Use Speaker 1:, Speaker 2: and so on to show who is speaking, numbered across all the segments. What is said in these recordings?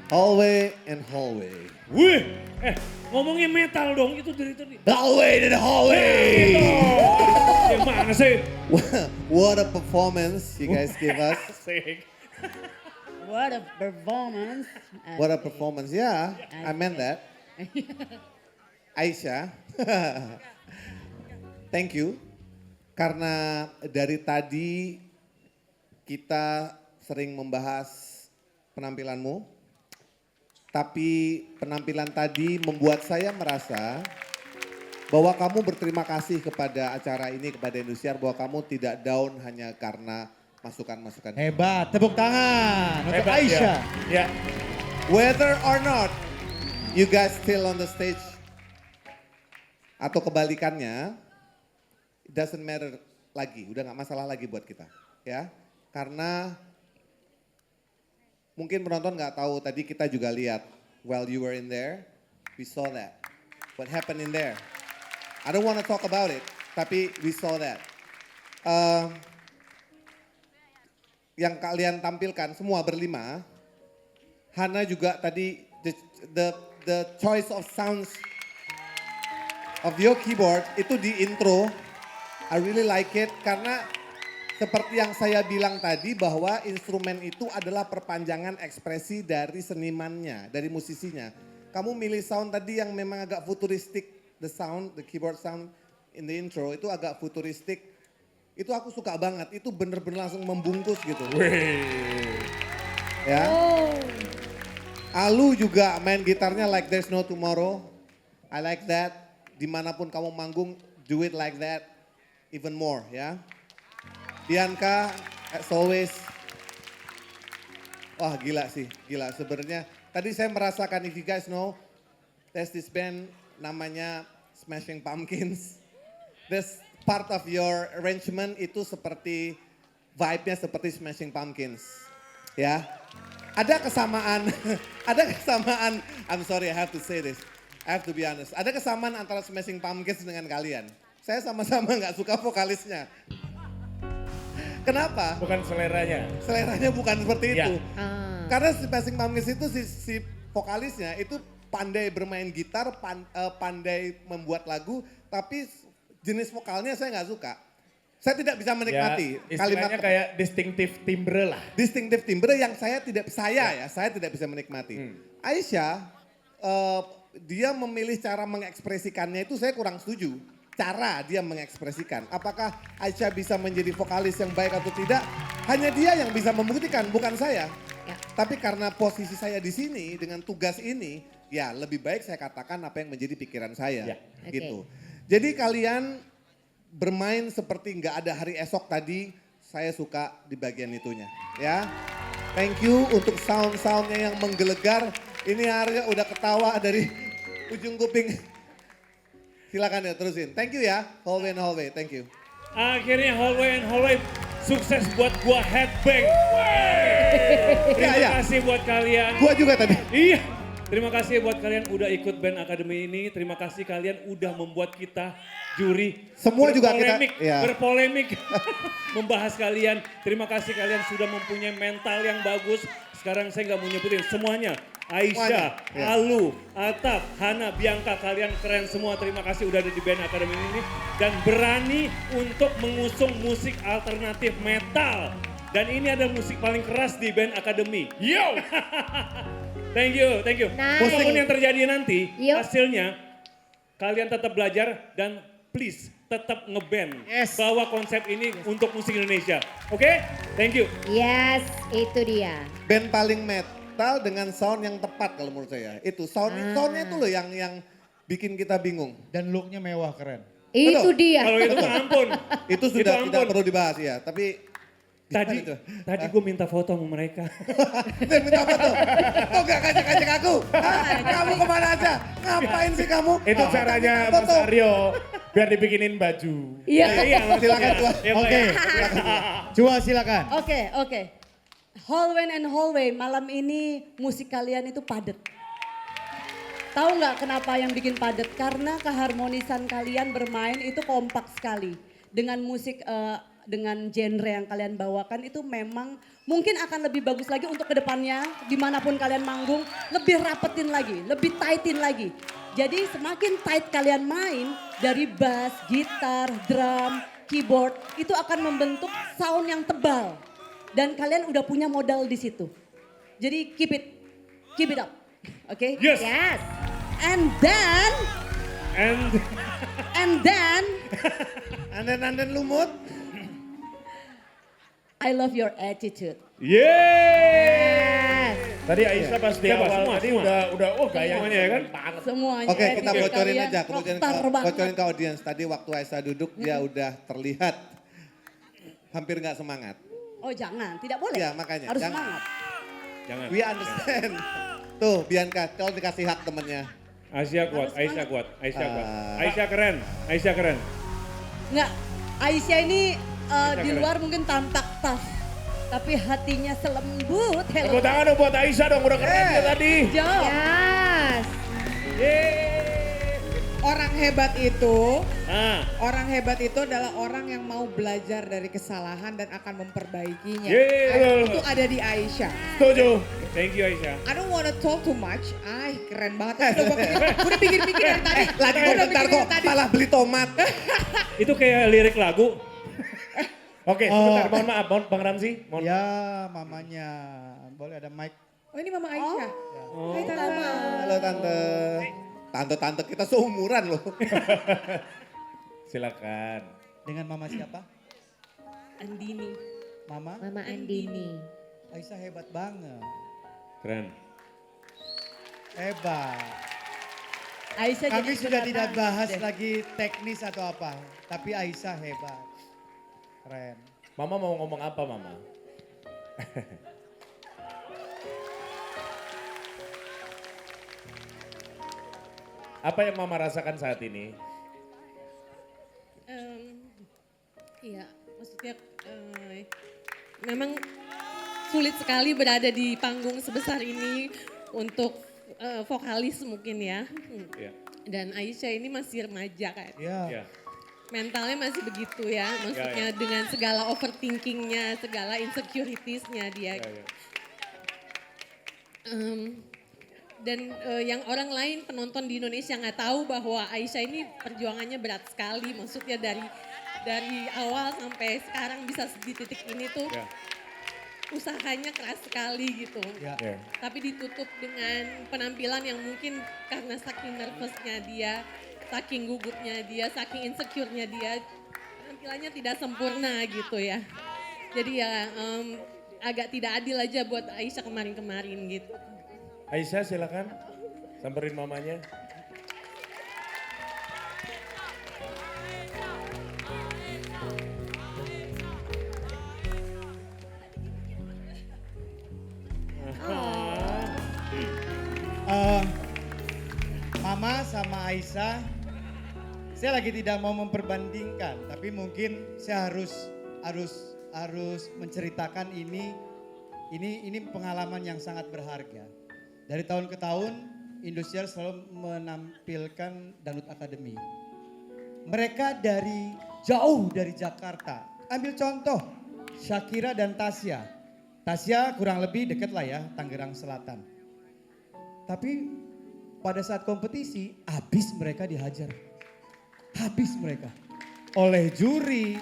Speaker 1: Hallway and hallway.
Speaker 2: Wih, ngomongin metal dong itu dari tadi.
Speaker 1: Hallway and hallway.
Speaker 2: Gimana sih?
Speaker 1: What a performance you guys give us.
Speaker 2: Asik.
Speaker 3: What a performance.
Speaker 1: What a performance. Yeah, I meant that. Aisyah, thank you. Karena dari tadi kita sering membahas penampilanmu. Tapi penampilan tadi membuat saya merasa bahwa kamu berterima kasih kepada acara ini, kepada Indosiar, bahwa kamu tidak down hanya karena masukan-masukan.
Speaker 4: Hebat, tepuk tangan untuk
Speaker 2: Hebat,
Speaker 4: Aisyah.
Speaker 2: Ya.
Speaker 1: Whether or not you guys still on the stage atau kebalikannya, it doesn't matter lagi, udah gak masalah lagi buat kita. Ya, karena mungkin penonton nggak tahu, tadi kita juga lihat, while you were in there, we saw that. What happened in there. I don't want to talk about it, tapi we saw that. Yang kalian tampilkan, semua berlima, Hana juga tadi, the choice of sounds of your keyboard, itu di intro, I really like it, karena seperti yang saya bilang tadi bahwa instrumen itu adalah perpanjangan ekspresi dari senimannya, dari musisinya. Kamu milih sound tadi yang memang agak futuristik, the keyboard sound in the intro itu agak futuristik. Itu aku suka banget, itu bener-bener langsung membungkus gitu. Ya. Alu juga main gitarnya like there's no tomorrow. I like that. Dimanapun kamu manggung, do it like that, even more ya. Bianca, as always, wah gila sih, gila sebenarnya. Tadi saya merasakan, if you guys know, there's this band namanya Smashing Pumpkins. This part of your arrangement itu seperti, vibe-nya seperti Smashing Pumpkins. Ya, ada kesamaan, I'm sorry I have to say this, I have to be honest. Ada kesamaan antara Smashing Pumpkins dengan kalian. Saya sama-sama gak suka vokalisnya. Kenapa?
Speaker 2: Bukan seleranya.
Speaker 1: Seleranya bukan seperti
Speaker 2: Ya.
Speaker 1: itu. Karena si Smashing Pumpkins itu si vokalisnya itu pandai bermain gitar, pandai membuat lagu, tapi jenis vokalnya saya nggak suka. Saya tidak bisa menikmati
Speaker 2: Ya, istilahnya kayak distinctive timbre lah.
Speaker 1: distinctive timbre yang saya tidak bisa menikmati. Aisyah, dia memilih cara mengekspresikannya itu saya kurang setuju. Cara dia mengekspresikan. Apakah Aisyah bisa menjadi vokalis yang baik atau tidak? Hanya dia yang bisa membuktikan, bukan saya.
Speaker 3: Ya.
Speaker 1: Tapi karena posisi saya di sini dengan tugas ini, ya lebih baik saya katakan apa yang menjadi pikiran saya.
Speaker 2: Ya.
Speaker 1: Gitu. Jadi kalian bermain seperti nggak ada hari esok tadi, saya suka di bagian itunya. Ya, thank you untuk sound-soundnya yang menggelegar. Ini Arya udah ketawa dari ujung kuping. Silakan ya terusin. Thank you ya, hallway and hallway. Thank you.
Speaker 2: Akhirnya hallway and hallway sukses buat gua headbang. Terima
Speaker 1: Ya, ya.
Speaker 2: kasih buat kalian.
Speaker 1: Gua juga tadi.
Speaker 2: Iya. Terima kasih buat kalian udah ikut band Akademi ini. Terima kasih kalian udah membuat kita juri.
Speaker 1: Semua juga kita,
Speaker 2: berpolemik. Membahas kalian. Terima kasih kalian sudah mempunyai mental yang bagus. Sekarang saya nggak mau nyebutin semuanya. Aisyah,
Speaker 1: Ya.
Speaker 2: Alu, Atap, Hana, Bianca, kalian keren semua. Terima kasih udah ada di band Akademi ini. Dan berani untuk mengusung musik alternatif metal. Dan ini ada musik paling keras di band Akademi. Yo! Thank you, thank you.
Speaker 3: Nice.
Speaker 2: Apapun yang terjadi nanti,
Speaker 3: Yuk.
Speaker 2: hasilnya kalian tetap belajar dan please tetap ngeband.
Speaker 4: Yes.
Speaker 2: Bawa konsep ini untuk musik Indonesia. Oke? Thank you.
Speaker 3: Yes, itu dia.
Speaker 1: Band paling metal dengan sound yang tepat kalau menurut saya. Itu soundnya itu loh yang bikin kita bingung.
Speaker 4: Dan looknya mewah keren.
Speaker 3: Itu
Speaker 1: Betul.
Speaker 3: dia.
Speaker 2: Kalau itu mah ampun.
Speaker 1: Itu sudah
Speaker 2: ampun.
Speaker 1: tidak perlu dibahas ya. Tapi
Speaker 2: Tadi gue minta foto sama mereka.
Speaker 1: dia minta foto. Kok gak ngajak-ngajak aku? Hah? Kamu kemana aja? Ngapain sih kamu?
Speaker 5: Itu
Speaker 1: Oh,
Speaker 5: caranya
Speaker 1: minta
Speaker 5: Mas
Speaker 1: foto.
Speaker 5: Aryo biar dibikinin baju.
Speaker 3: Iya.
Speaker 1: Silakan Tuan.
Speaker 2: Ya, Pak,
Speaker 4: Oke,
Speaker 2: ya.
Speaker 4: Cua silakan.
Speaker 3: Oke. Hallway and hallway, malam ini musik kalian itu padat. Tahu nggak kenapa yang bikin padat? Karena keharmonisan kalian bermain itu kompak sekali. Dengan musik dengan genre yang kalian bawakan itu memang mungkin akan lebih bagus lagi untuk kedepannya dimanapun kalian manggung lebih rapetin lagi, lebih tightin lagi. Jadi semakin tight kalian main dari bass, gitar, drum, keyboard itu akan membentuk sound yang tebal dan kalian udah punya modal di situ. Jadi keep it up, oke?
Speaker 2: Yes.
Speaker 3: Yes. And then
Speaker 1: Anden lumut.
Speaker 3: I love your attitude.
Speaker 2: Yeay.
Speaker 5: Tadi Aisyah pas di
Speaker 2: Coba,
Speaker 5: awal
Speaker 2: semua,
Speaker 5: tadi
Speaker 2: semua.
Speaker 5: udah gayanya
Speaker 2: Semuanya ya kan?
Speaker 5: banget.
Speaker 3: Semuanya.
Speaker 1: Oke, kita
Speaker 3: attitude
Speaker 1: bocorin
Speaker 3: kalian
Speaker 1: aja,
Speaker 3: rockstar banget.
Speaker 1: bocorin ke audiens. Tadi waktu Aisyah duduk dia udah terlihat hampir nggak semangat.
Speaker 3: Oh jangan, tidak boleh.
Speaker 1: Iya, makanya,
Speaker 3: Harus
Speaker 1: jangan.
Speaker 3: semangat.
Speaker 2: Jangan.
Speaker 1: We understand. Tuh, Bianca, tolong dikasih hak temennya.
Speaker 2: Aisyah kuat,
Speaker 3: Harus
Speaker 2: Aisyah
Speaker 3: semangat.
Speaker 2: kuat, Aisyah kuat.
Speaker 1: Ah.
Speaker 2: Aisyah keren, Aisyah keren.
Speaker 3: Enggak, Aisyah ini di
Speaker 2: keren.
Speaker 3: luar mungkin tampak tough. Tapi hatinya selembut.
Speaker 5: Tepuk
Speaker 3: Hello.
Speaker 5: tangan dong buat Aisyah dong, udah keren dia tadi.
Speaker 3: Jo.
Speaker 6: Yes.
Speaker 2: Yeay.
Speaker 6: Orang hebat itu,
Speaker 2: Ah,
Speaker 6: orang hebat itu adalah orang yang mau belajar dari kesalahan dan akan memperbaikinya.
Speaker 2: Yeay.
Speaker 6: Itu ada di Aisyah.
Speaker 5: Setuju.
Speaker 2: thank you Aisyah.
Speaker 6: I don't wanna talk too much. Ay, keren banget. Udah pikir-pikir dari tadi.
Speaker 1: Lagi
Speaker 6: Udah
Speaker 1: bentar
Speaker 6: pikirin
Speaker 1: kok,
Speaker 6: dari tadi.
Speaker 1: malah beli tomat.
Speaker 2: Itu kayak lirik lagu.
Speaker 5: Oke, sebentar, mohon maaf, Bang Ramzi. Mohon
Speaker 4: Ya mamanya. Boleh ada mic.
Speaker 6: Oh ini Mama Aisyah. Hai Tante.
Speaker 1: Halo Tante. Tante-tante kita seumuran loh.
Speaker 5: Silakan.
Speaker 4: Dengan mama siapa?
Speaker 3: Andini.
Speaker 4: Mama?
Speaker 7: Mama Andini.
Speaker 4: Aisyah hebat banget.
Speaker 2: Keren.
Speaker 4: Hebat.
Speaker 3: Aisyah
Speaker 4: Kami
Speaker 3: jadi
Speaker 4: sudah tidak
Speaker 3: kelihatan
Speaker 4: bahas
Speaker 3: deh.
Speaker 4: lagi teknis atau apa. Tapi Aisyah hebat. Keren.
Speaker 5: Mama mau ngomong apa, Mama? Apa yang Mama rasakan saat ini?
Speaker 8: Iya, maksudnya memang sulit sekali berada di panggung sebesar ini untuk vokalis mungkin ya.
Speaker 2: Iya.
Speaker 8: Dan Aisyah ini masih remaja kan.
Speaker 4: Ya.
Speaker 2: Ya.
Speaker 8: Mentalnya masih begitu ya, maksudnya dengan segala overthinkingnya, segala insecuritiesnya dia.
Speaker 2: Ya, ya.
Speaker 8: Dan yang orang lain penonton di Indonesia nggak tahu bahwa Aisyah ini perjuangannya berat sekali, maksudnya dari awal sampai sekarang bisa di titik ini tuh
Speaker 2: Ya.
Speaker 8: usahanya keras sekali gitu.
Speaker 4: Ya.
Speaker 5: Ya.
Speaker 8: Tapi ditutup dengan penampilan yang mungkin karena saking nervousnya dia, saking gugupnya dia, saking insecure-nya dia, penampilannya tidak sempurna gitu ya. Jadi ya agak tidak adil aja buat Aisyah kemarin-kemarin gitu.
Speaker 5: Aisyah silakan. Samperin mamanya.
Speaker 4: Mama sama Aisyah, saya lagi tidak mau memperbandingkan, tapi mungkin saya harus menceritakan ini pengalaman yang sangat berharga. Dari tahun ke tahun, Indosiar selalu menampilkan Dangdut Academy. Mereka jauh dari Jakarta. Ambil contoh, Shakira dan Tasya. Tasya kurang lebih dekat lah ya, Tangerang Selatan. Tapi pada saat kompetisi, habis mereka dihajar. Habis mereka. Oleh juri,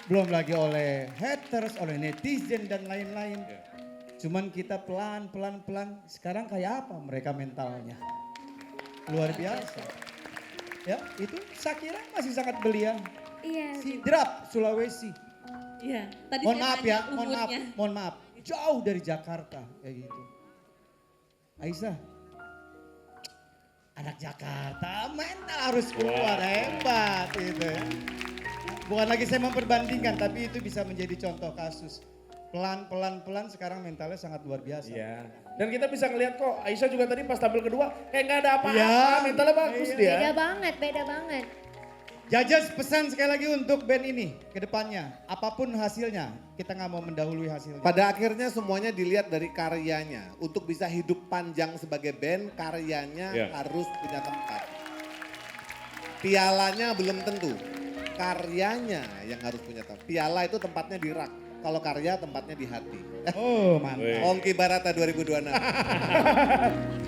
Speaker 4: belum lagi oleh haters, oleh netizen dan lain-lain. Cuman kita pelan, sekarang kayak apa mereka mentalnya. Luar biasa. Ya, itu Shakira masih sangat belia.
Speaker 7: Iya.
Speaker 4: Sidrap, Sulawesi.
Speaker 8: Iya, tadi
Speaker 4: Mohon
Speaker 8: saya
Speaker 4: maaf
Speaker 8: tanya
Speaker 4: ya,
Speaker 8: umurnya.
Speaker 4: mohon maaf. Jauh dari Jakarta kayak gitu. Aisyah, anak Jakarta mental harus kuat, hebat gitu ya. Bukan lagi saya memperbandingkan, tapi itu bisa menjadi contoh kasus. Pelan sekarang mentalnya sangat luar biasa.
Speaker 5: Iya. Dan kita bisa ngeliat kok Aisyah juga tadi pas tampil kedua kayak nggak ada apa-apa.
Speaker 4: Iya.
Speaker 5: Mentalnya bagus
Speaker 4: Iya.
Speaker 5: dia.
Speaker 7: Beda banget.
Speaker 4: Judges pesan sekali lagi untuk band ini ke depannya. Apapun hasilnya, kita nggak mau mendahului hasilnya.
Speaker 1: Pada akhirnya semuanya dilihat dari karyanya. Untuk bisa hidup panjang sebagai band, karyanya
Speaker 2: Ya.
Speaker 1: harus punya tempat. Pialanya belum tentu. karyanya yang harus punya tahu. Piala itu tempatnya di rak, kalau karya tempatnya di hati.
Speaker 4: Oh, mantap.
Speaker 2: Wih.
Speaker 1: Ongki Barata 2026.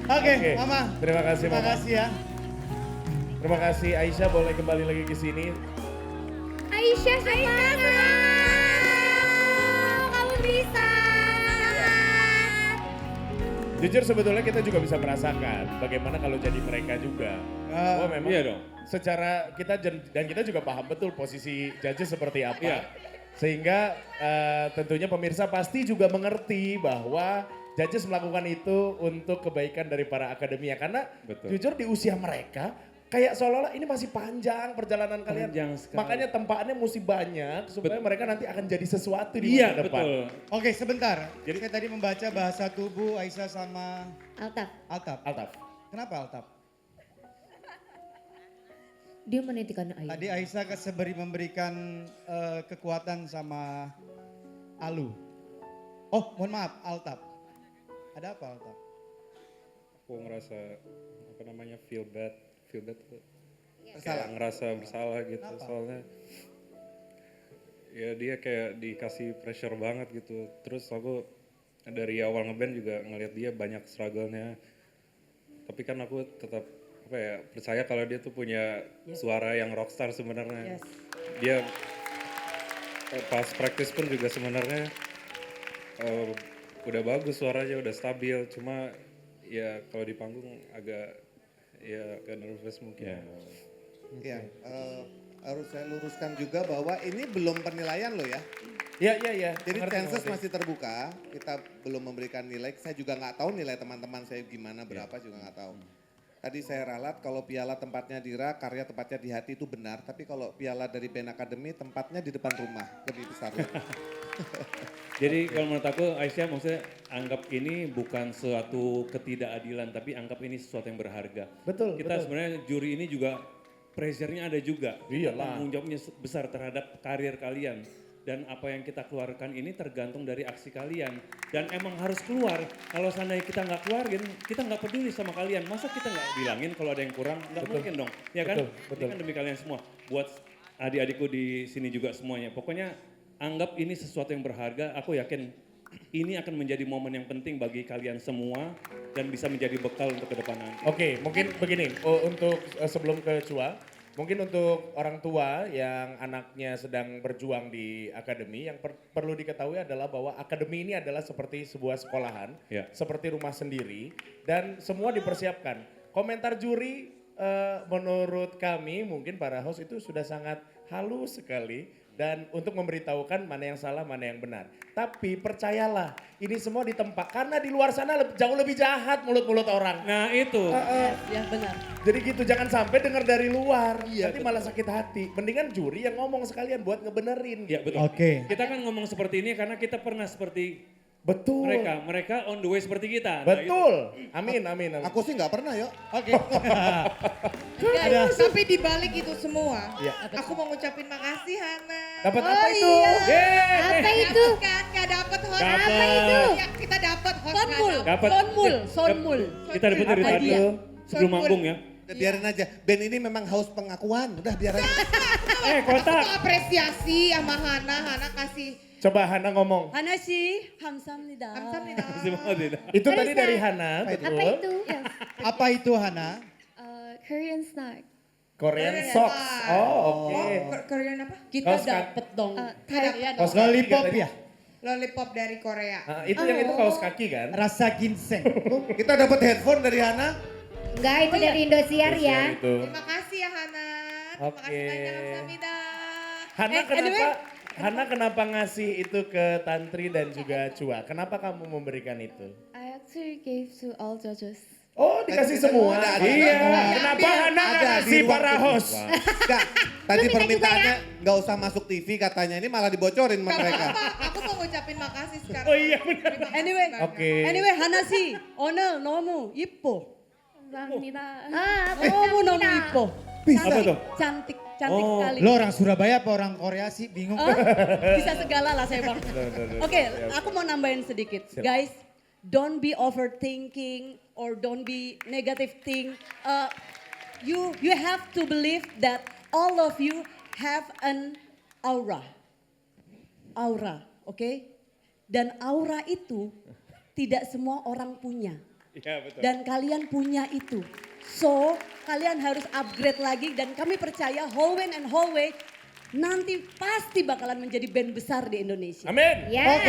Speaker 4: Oke,
Speaker 5: Oke.
Speaker 4: Mama.
Speaker 5: Terima kasih
Speaker 4: Terima
Speaker 5: Mama.
Speaker 4: kasih ya.
Speaker 5: Terima kasih Aisyah, boleh kembali lagi ke sini.
Speaker 7: Aisyah semangat. Kamu bisa.
Speaker 5: Jujur sebetulnya kita juga bisa merasakan bagaimana kalau jadi mereka juga. Oh memang
Speaker 2: Iya dong.
Speaker 5: secara kita dan kita juga paham betul posisi judges seperti apa.
Speaker 2: Iya.
Speaker 5: Sehingga tentunya pemirsa pasti juga mengerti bahwa judges melakukan itu untuk kebaikan dari para akademia. Karena
Speaker 2: Betul.
Speaker 5: jujur di usia mereka kayak seolah-olah ini masih panjang perjalanan kalian.
Speaker 2: Panjang sekali.
Speaker 5: Makanya tempaannya mesti banyak supaya mereka nanti akan jadi sesuatu di
Speaker 2: Iya
Speaker 5: masa depan.
Speaker 2: betul.
Speaker 4: Oke, sebentar. Jadi saya tadi membaca bahasa tubuh Aisyah sama
Speaker 7: Altaf,
Speaker 4: Altaf.
Speaker 5: Altaf.
Speaker 4: Kenapa Altaf?
Speaker 7: dia menitikan air.
Speaker 4: Tadi Aisyah memberikan kekuatan sama Alu. Oh, mohon maaf, Altaf. Ada apa Altaf?
Speaker 9: Aku ngerasa apa namanya feel bad tuh
Speaker 1: Bersalah.
Speaker 9: kayak ngerasa bersalah gitu.
Speaker 4: Kenapa?
Speaker 9: Soalnya ya dia kayak dikasih pressure banget gitu. Terus aku dari awal ngeband juga ngelihat dia banyak struggle-nya, tapi kan aku tetap apa ya percaya kalau dia tuh punya suara yang rockstar sebenarnya.
Speaker 3: Yes.
Speaker 9: Dia pas practice pun juga sebenarnya udah bagus suaranya, udah stabil, cuma ya kalau di panggung agak nervous mungkin.
Speaker 1: Ya, harus saya luruskan juga bahwa ini belum penilaian loh ya.
Speaker 5: Iya.
Speaker 1: Jadi
Speaker 5: Ngerti,
Speaker 1: Chances
Speaker 5: ngerti.
Speaker 1: masih terbuka, kita belum memberikan nilai. Saya juga nggak tahu nilai teman-teman saya gimana, berapa juga nggak tahu. Tadi saya ralat kalau piala tempatnya di rak, karya tempatnya di hati itu benar. Tapi kalau piala dari band akademi tempatnya di depan rumah, lebih besar lagi.
Speaker 2: Jadi kalau menurut aku Aisyah maksudnya anggap ini bukan suatu ketidakadilan tapi anggap ini sesuatu yang berharga.
Speaker 5: Betul,
Speaker 2: Kita
Speaker 5: betul.
Speaker 2: sebenarnya juri ini juga pressure-nya ada juga.
Speaker 5: Iyalah.
Speaker 2: Tanggung jawabnya besar terhadap karir kalian. Dan apa yang kita keluarkan ini tergantung dari aksi kalian. Dan emang harus keluar. Kalau seandainya kita nggak keluarin, kita nggak peduli sama kalian. Masa kita nggak bilangin kalau ada yang kurang? Nggak mungkin dong. Ya kan?
Speaker 5: Betul.
Speaker 2: Ini kan demi kalian semua. Buat adik-adikku di sini juga semuanya. Pokoknya anggap ini sesuatu yang berharga. Aku yakin ini akan menjadi momen yang penting bagi kalian semua. Dan bisa menjadi bekal untuk ke depan nanti.
Speaker 5: Oke, mungkin begini, untuk sebelum ke Cua, mungkin untuk orang tua yang anaknya sedang berjuang di akademi, yang perlu diketahui adalah bahwa akademi ini adalah seperti sebuah sekolahan,
Speaker 2: Ya.
Speaker 5: seperti rumah sendiri, dan semua dipersiapkan. Komentar juri menurut kami, mungkin para host itu sudah sangat halus sekali, dan untuk memberitahukan mana yang salah, mana yang benar. Tapi percayalah, ini semua ditempa, karena di luar sana jauh lebih jahat mulut-mulut orang.
Speaker 2: Nah itu.
Speaker 3: Ya benar.
Speaker 5: Jadi gitu, jangan sampai dengar dari luar, nanti malah sakit hati. Mendingan juri yang ngomong sekalian buat ngebenerin.
Speaker 2: Ya betul.
Speaker 4: Oke.
Speaker 2: Kita kan ngomong seperti ini karena kita pernah seperti
Speaker 5: Betul.
Speaker 2: mereka on the way seperti kita. Nah, itu.
Speaker 5: Betul. Amin.
Speaker 1: Aku sih nggak pernah yuk.
Speaker 4: Oke.
Speaker 6: Guys, tapi di balik itu semua,
Speaker 5: Iya.
Speaker 6: aku mau ngucapin makasih Hana.
Speaker 5: Dapat apa itu?
Speaker 7: Apa itu?
Speaker 6: Dapet kan? Gak dapet host.
Speaker 2: Dapet.
Speaker 6: Apa itu? Ya, kita dapet host. nggak
Speaker 3: Sonmul,
Speaker 2: Dapat.
Speaker 3: sonmul.
Speaker 2: Kita dapat dari
Speaker 3: Apa
Speaker 2: tadi
Speaker 3: dia?
Speaker 2: sebelum manggung ya.
Speaker 1: Udah biarin aja. Band ini memang haus pengakuan. Udah biar aja.
Speaker 6: Aku
Speaker 2: Kotak.
Speaker 6: mau apresiasi sama Hana. Hana kasih
Speaker 5: Coba Hana ngomong.
Speaker 3: Hana sih, hamsamnida.
Speaker 6: Hamsamnida.
Speaker 2: Terima kasih.
Speaker 5: Itu tadi dari Hana,
Speaker 7: Apa
Speaker 5: betul.
Speaker 7: itu?
Speaker 4: Apa itu Hana?
Speaker 7: Korean snack.
Speaker 5: Korean
Speaker 6: Korean
Speaker 5: socks.
Speaker 6: socks.
Speaker 5: Oh, oke.
Speaker 6: Korean apa?
Speaker 3: Kita
Speaker 5: Kaos
Speaker 3: dapet dong.
Speaker 6: Thai
Speaker 5: Kaos kaki
Speaker 4: Lollipop
Speaker 5: katanya.
Speaker 4: ya?
Speaker 6: lollipop dari Korea.
Speaker 5: Nah, itu yang itu kaos kaki kan?
Speaker 4: Rasa ginseng.
Speaker 1: Kita dapat headphone dari Hana.
Speaker 7: Enggak, itu dari Indosiar ya.
Speaker 5: Itu.
Speaker 6: Terima kasih ya Hana. Terima
Speaker 5: Oke.
Speaker 6: kasih banyak Hamsamida.
Speaker 5: Hana
Speaker 3: anyway.
Speaker 5: Hana kenapa ngasih itu ke Tantri dan juga Cua? Kenapa kamu memberikan itu?
Speaker 7: I actually gave to all judges.
Speaker 5: Oh, dikasih semua.
Speaker 1: Ada.
Speaker 5: Iya.
Speaker 6: Ada.
Speaker 5: Kenapa Hana nggak
Speaker 1: Ada
Speaker 5: ngasih
Speaker 1: di ruang
Speaker 5: para
Speaker 1: TV.
Speaker 5: host?
Speaker 1: Enggak, tadi permintaannya nggak usah masuk TV katanya. Ini malah dibocorin sama mereka.
Speaker 6: Aku mau ngucapin makasih sekarang.
Speaker 5: Oh iya benar.
Speaker 6: Terima kasih
Speaker 3: Anyway.
Speaker 6: banyak.
Speaker 5: Oke.
Speaker 3: Anyway, Hana sih, 오늘 너무 이뻐.
Speaker 7: 감사합니다.
Speaker 3: 너무 이뻐.
Speaker 2: Apa tuh?
Speaker 3: Cantik
Speaker 2: Oh.
Speaker 3: sekali.
Speaker 4: Lo orang Surabaya apa orang Korea sih? Bingung.
Speaker 3: Bisa segala lah saya bang. Oke, aku mau nambahin sedikit. Guys, don't be overthinking or don't be negative thing. You have to believe that all of you have an aura. Aura, oke? Dan aura itu tidak semua orang punya.
Speaker 5: Iya betul.
Speaker 3: Dan kalian punya itu. So, kalian harus upgrade lagi dan kami percaya Hallway and Hallway nanti pasti bakalan menjadi band besar di Indonesia.
Speaker 5: Amin.
Speaker 7: Ya.
Speaker 1: Oke.